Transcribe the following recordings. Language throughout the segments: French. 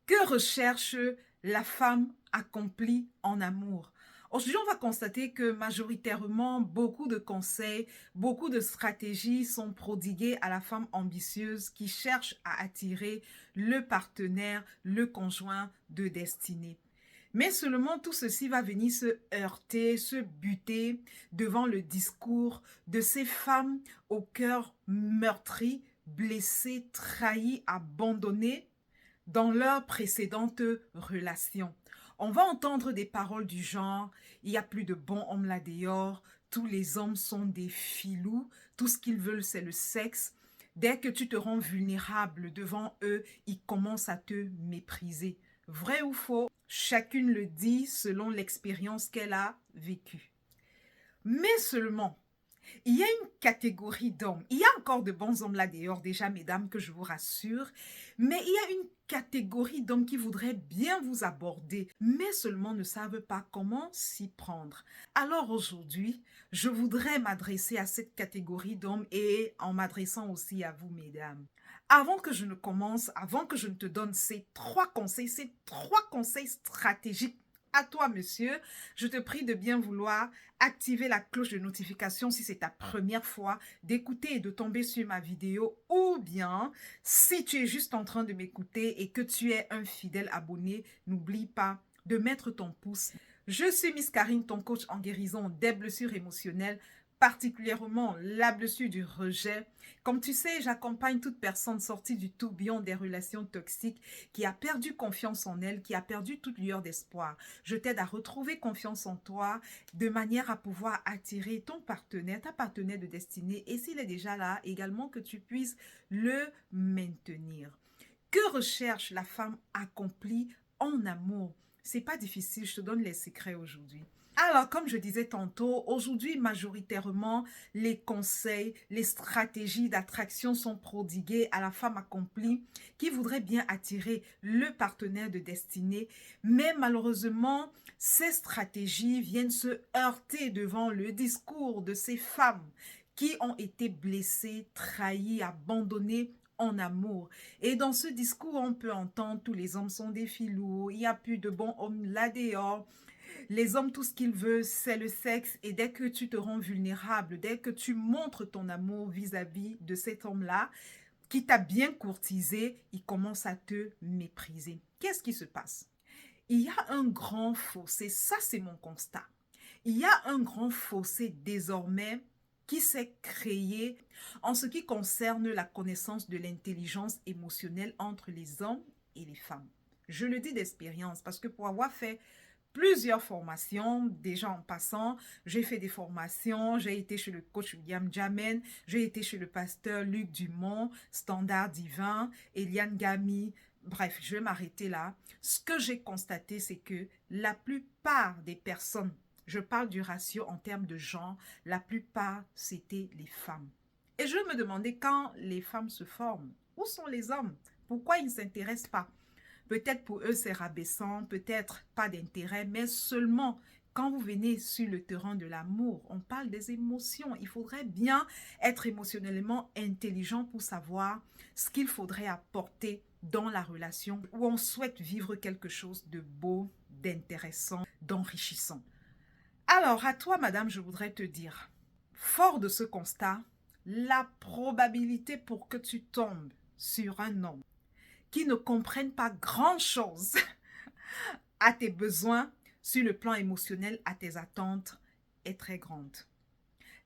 Que recherche la femme accomplie en amour? Aujourd'hui, on va constater que majoritairement, beaucoup de conseils, beaucoup de stratégies sont prodiguées à la femme ambitieuse qui cherche à attirer le partenaire, le conjoint de destinée. Mais seulement tout ceci va venir se heurter, se buter devant le discours de ces femmes au cœur meurtri, blessées, trahies, abandonnées dans leurs précédentes relations. On va entendre des paroles du genre « il n'y a plus de bons hommes là dehors, tous les hommes sont des filous, tout ce qu'ils veulent c'est le sexe. Dès que tu te rends vulnérable devant eux, ils commencent à te mépriser. » Vrai ou faux? Chacune le dit selon l'expérience qu'elle a vécue. Mais seulement, il y a une catégorie d'hommes. Il y a encore de bons hommes là dehors déjà, mesdames, que je vous rassure. Mais il y a une catégorie d'hommes qui voudraient bien vous aborder, mais seulement ne savent pas comment s'y prendre. Alors aujourd'hui, je voudrais m'adresser à cette catégorie d'hommes et en m'adressant aussi à vous, mesdames. Avant que je ne commence, avant que je ne te donne ces trois conseils stratégiques à toi, monsieur, je te prie de bien vouloir activer la cloche de notification si c'est ta première fois d'écouter et de tomber sur ma vidéo, ou bien si tu es juste en train de m'écouter et que tu es un fidèle abonné, n'oublie pas de mettre ton pouce. Je suis Miss Karine, ton coach en guérison des blessures émotionnelles, particulièrement la blessure du rejet. Comme tu sais, j'accompagne toute personne sortie du tourbillon des relations toxiques qui a perdu confiance en elle, qui a perdu toute lueur d'espoir. Je t'aide à retrouver confiance en toi de manière à pouvoir attirer ton partenaire, ta partenaire de destinée, et s'il est déjà là, également que tu puisses le maintenir. Que recherche la femme accomplie en amour? C'est pas difficile, je te donne les secrets aujourd'hui. Alors, comme je disais tantôt, aujourd'hui, majoritairement, les conseils, les stratégies d'attraction sont prodiguées à la femme accomplie qui voudrait bien attirer le partenaire de destinée. Mais malheureusement, ces stratégies viennent se heurter devant le discours de ces femmes qui ont été blessées, trahies, abandonnées en amour. Et dans ce discours, on peut entendre tous les hommes sont des filous, il n'y a plus de bons hommes là dehors. Les hommes, tout ce qu'ils veulent, c'est le sexe. Et dès que tu te rends vulnérable, dès que tu montres ton amour vis-à-vis de cet homme-là, qui t'a bien courtisé, il commence à te mépriser. Qu'est-ce qui se passe? Il y a un grand fossé, ça c'est mon constat. Il y a un grand fossé désormais qui s'est créé en ce qui concerne la connaissance de l'intelligence émotionnelle entre les hommes et les femmes. Je le dis d'expérience parce que pour avoir fait plusieurs formations, déjà en passant, j'ai fait des formations, j'ai été chez le coach William Jamen, j'ai été chez le pasteur Luc Dumont, Standard Divin, Eliane Gamy, bref, je vais m'arrêter là. Ce que j'ai constaté, c'est que la plupart des personnes, je parle du ratio en termes de genre, la plupart, c'était les femmes. Et je me demandais quand les femmes se forment, où sont les hommes? Pourquoi ils ne s'intéressent pas? Peut-être pour eux c'est rabaissant, peut-être pas d'intérêt, mais seulement quand vous venez sur le terrain de l'amour, on parle des émotions. Il faudrait bien être émotionnellement intelligent pour savoir ce qu'il faudrait apporter dans la relation où on souhaite vivre quelque chose de beau, d'intéressant, d'enrichissant. Alors, à toi, madame, je voudrais te dire, fort de ce constat, la probabilité pour que tu tombes sur un homme qui ne comprenne pas grand-chose à tes besoins sur le plan émotionnel, à tes attentes, est très grande.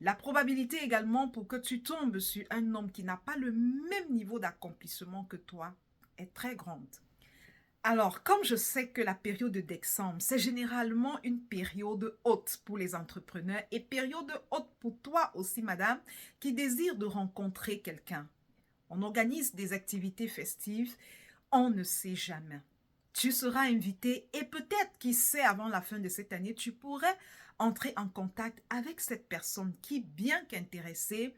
La probabilité également pour que tu tombes sur un homme qui n'a pas le même niveau d'accomplissement que toi est très grande. Alors, comme je sais que la période de décembre, c'est généralement une période haute pour les entrepreneurs et période haute pour toi aussi, madame, qui désire de rencontrer quelqu'un. On organise des activités festives, on ne sait jamais. Tu seras invité et peut-être, qui sait, avant la fin de cette année, tu pourrais entrer en contact avec cette personne qui, bien qu'intéressée,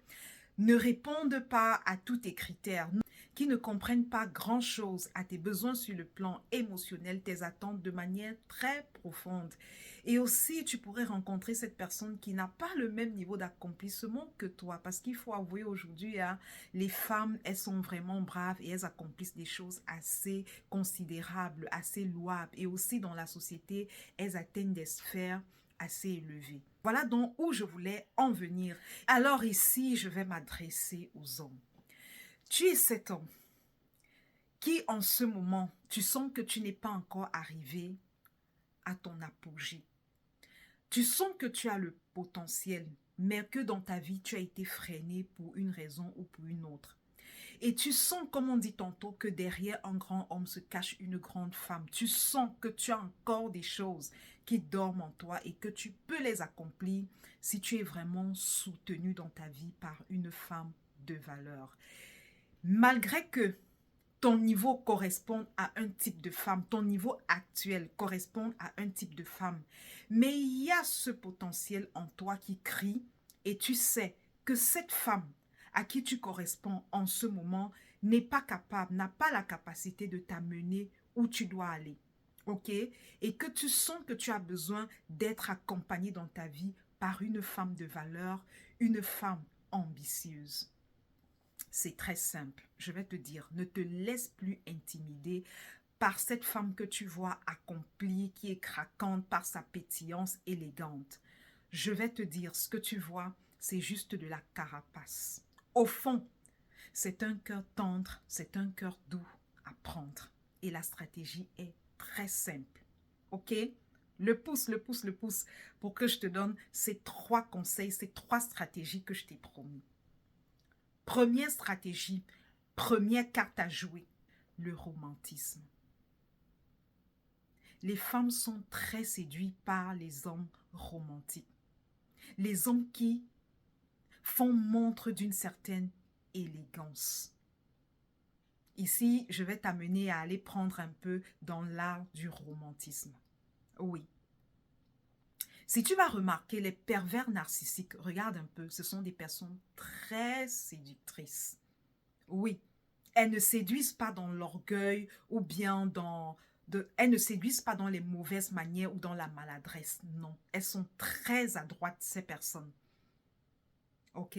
ne répondent pas à tous tes critères, qui ne comprennent pas grand-chose à tes besoins sur le plan émotionnel, tes attentes de manière très profonde. Et aussi, tu pourrais rencontrer cette personne qui n'a pas le même niveau d'accomplissement que toi. Parce qu'il faut avouer aujourd'hui, hein, les femmes, elles sont vraiment braves et elles accomplissent des choses assez considérables, assez louables. Et aussi dans la société, elles atteignent des sphères assez élevées. Voilà donc où je voulais en venir. Alors ici, je vais m'adresser aux hommes. Tu es cet homme qui, en ce moment, tu sens que tu n'es pas encore arrivé à ton apogée. Tu sens que tu as le potentiel, mais que dans ta vie, tu as été freiné pour une raison ou pour une autre. Et tu sens, comme on dit tantôt, que derrière un grand homme se cache une grande femme. Tu sens que tu as encore des choses qui dorment en toi et que tu peux les accomplir si tu es vraiment soutenu dans ta vie par une femme de valeur. Malgré que ton niveau corresponde à un type de femme, ton niveau actuel correspond à un type de femme, mais il y a ce potentiel en toi qui crie et tu sais que cette femme à qui tu corresponds en ce moment n'est pas capable, n'a pas la capacité de t'amener où tu dois aller. Ok? Et que tu sens que tu as besoin d'être accompagné dans ta vie par une femme de valeur, une femme ambitieuse. C'est très simple. Je vais te dire, ne te laisse plus intimider par cette femme que tu vois accomplie, qui est craquante par sa pétillance élégante. Je vais te dire, ce que tu vois, c'est juste de la carapace. Au fond, c'est un cœur tendre, c'est un cœur doux à prendre. Et la stratégie est très simple. OK? Le pouce, le pouce, le pouce, pour que je te donne ces 3 conseils, ces 3 stratégies que je t'ai promis. Première stratégie, première carte à jouer, le romantisme. Les femmes sont très séduites par les hommes romantiques. Les hommes qui font montre d'une certaine élégance. Ici, je vais t'amener à aller prendre un peu dans l'art du romantisme. Oui. Si tu vas remarquer, les pervers narcissiques, regarde un peu, ce sont des personnes très séductrices. Oui, elles ne séduisent pas dans l'orgueil ou bien elles ne séduisent pas dans les mauvaises manières ou dans la maladresse. Non, elles sont très adroites, ces personnes. OK?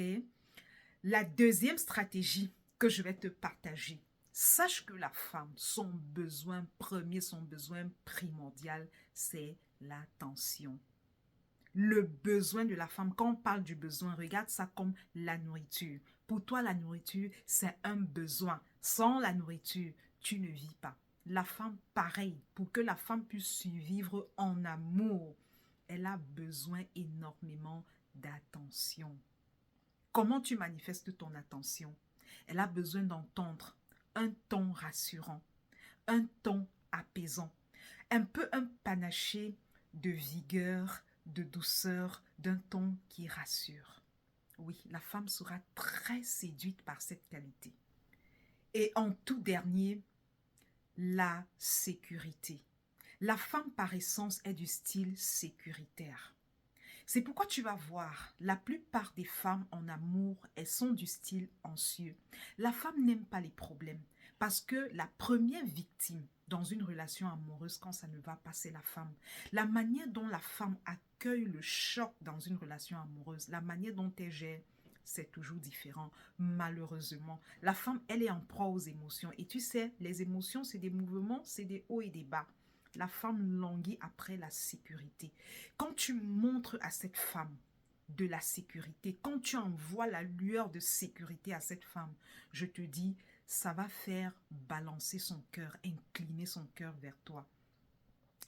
La deuxième stratégie que je vais te partager, sache que la femme, son besoin premier, son besoin primordial, c'est l'attention. Le besoin de la femme, quand on parle du besoin, regarde ça comme la nourriture. Pour toi, la nourriture, c'est un besoin. Sans la nourriture, tu ne vis pas. La femme, pareil, pour que la femme puisse survivre en amour, elle a besoin énormément d'attention. Comment tu manifestes ton attention? Elle a besoin d'entendre un ton rassurant, un ton apaisant, un peu un panaché de vigueur, de douceur, d'un ton qui rassure. Oui, la femme sera très séduite par cette qualité. Et en tout dernier, la sécurité. La femme par essence est du style sécuritaire. C'est pourquoi tu vas voir, la plupart des femmes en amour, elles sont du style anxieux. La femme n'aime pas les problèmes parce que la première victime dans une relation amoureuse, quand ça ne va pas, c'est la femme. La manière dont la femme accueille le choc dans une relation amoureuse, la manière dont elle gère, c'est toujours différent, malheureusement. La femme, elle est en proie aux émotions. Et tu sais, les émotions, c'est des mouvements, c'est des hauts et des bas. La femme languit après la sécurité. Quand tu montres à cette femme de la sécurité, quand tu envoies la lueur de sécurité à cette femme, je te dis, ça va faire balancer son cœur, incliner son cœur vers toi.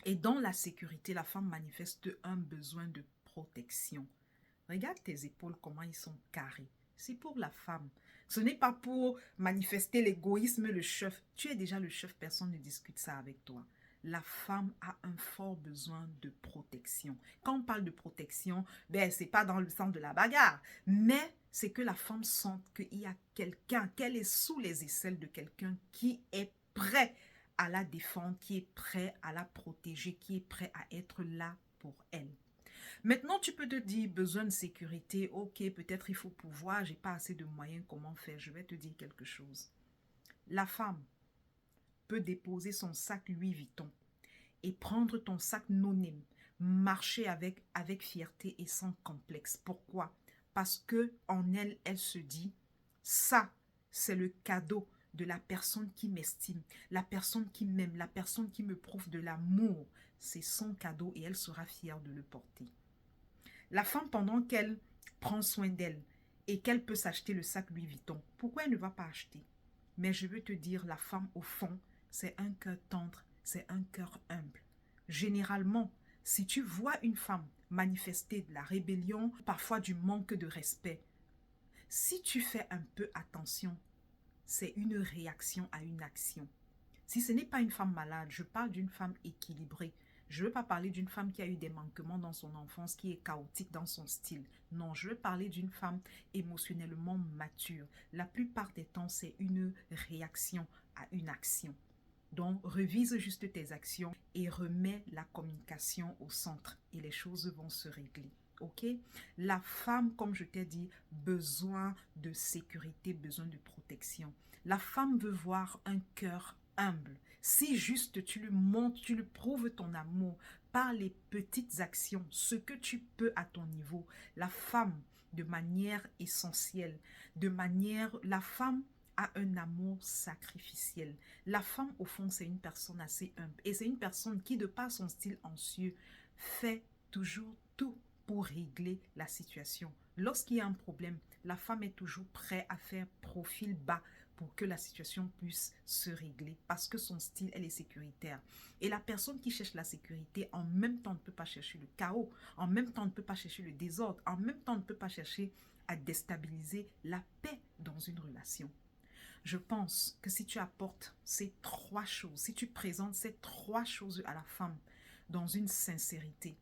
Et dans la sécurité, la femme manifeste un besoin de protection. Regarde tes épaules, comment ils sont carrés. C'est pour la femme. Ce n'est pas pour manifester l'égoïsme, le chef. Tu es déjà le chef, personne ne discute ça avec toi. La femme a un fort besoin de protection. Quand on parle de protection, ben, ce n'est pas dans le sens de la bagarre, mais c'est que la femme sente qu'il y a quelqu'un, qu'elle est sous les aisselles de quelqu'un qui est prêt à la défendre, qui est prêt à la protéger, qui est prêt à être là pour elle. Maintenant, tu peux te dire, besoin de sécurité, ok, peut-être il faut pouvoir, j'ai pas assez de moyens, comment faire? Je vais te dire quelque chose. La femme peut déposer son sac Louis Vuitton et prendre ton sac non-name, marcher avec fierté et sans complexe. Pourquoi? Parce que en elle, elle se dit, ça, c'est le cadeau de la personne qui m'estime, la personne qui m'aime, la personne qui me prouve de l'amour. C'est son cadeau et elle sera fière de le porter. La femme, pendant qu'elle prend soin d'elle et qu'elle peut s'acheter le sac Louis Vuitton, pourquoi elle ne va pas acheter? Mais je veux te dire, la femme, au fond, c'est un cœur tendre, c'est un cœur humble. Généralement, si tu vois une femme manifester de la rébellion, parfois du manque de respect, si tu fais un peu attention, c'est une réaction à une action. Si ce n'est pas une femme malade, je parle d'une femme équilibrée. Je ne veux pas parler d'une femme qui a eu des manquements dans son enfance, qui est chaotique dans son style. Non, je veux parler d'une femme émotionnellement mature. La plupart des temps, c'est une réaction à une action. Donc, revise juste tes actions et remets la communication au centre et les choses vont se régler. Ok? La femme, comme je t'ai dit, besoin de sécurité, besoin de protection. La femme veut voir un cœur humble. Si juste tu lui montres, tu lui prouves ton amour par les petites actions, ce que tu peux à ton niveau, la femme, de manière essentielle, la femme a un amour sacrificiel. La femme, au fond, c'est une personne assez humble. Et c'est une personne qui, de par son style anxieux, fait toujours tout pour régler la situation. Lorsqu'il y a un problème, la femme est toujours prête à faire profil bas pour que la situation puisse se régler parce que son style, elle est sécuritaire. Et la personne qui cherche la sécurité, en même temps, ne peut pas chercher le chaos, en même temps, ne peut pas chercher le désordre, en même temps, ne peut pas chercher à déstabiliser la paix dans une relation. Je pense que si tu apportes ces trois choses, si tu présentes ces trois choses à la femme dans une sincérité,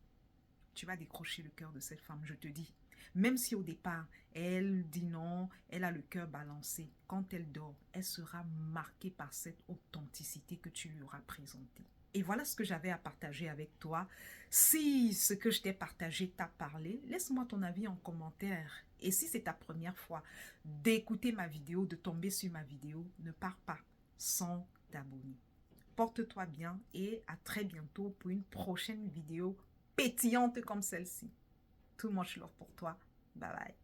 tu vas décrocher le cœur de cette femme, je te dis. Même si au départ, elle dit non, elle a le cœur balancé, quand elle dort, elle sera marquée par cette authenticité que tu lui auras présentée. Et voilà ce que j'avais à partager avec toi. Si ce que je t'ai partagé t'a parlé, laisse-moi ton avis en commentaire. Et si c'est ta première fois d'écouter ma vidéo, de tomber sur ma vidéo, ne pars pas sans t'abonner. Porte-toi bien et à très bientôt pour une prochaine vidéo pétillante comme celle-ci. Too much love pour toi. Bye bye.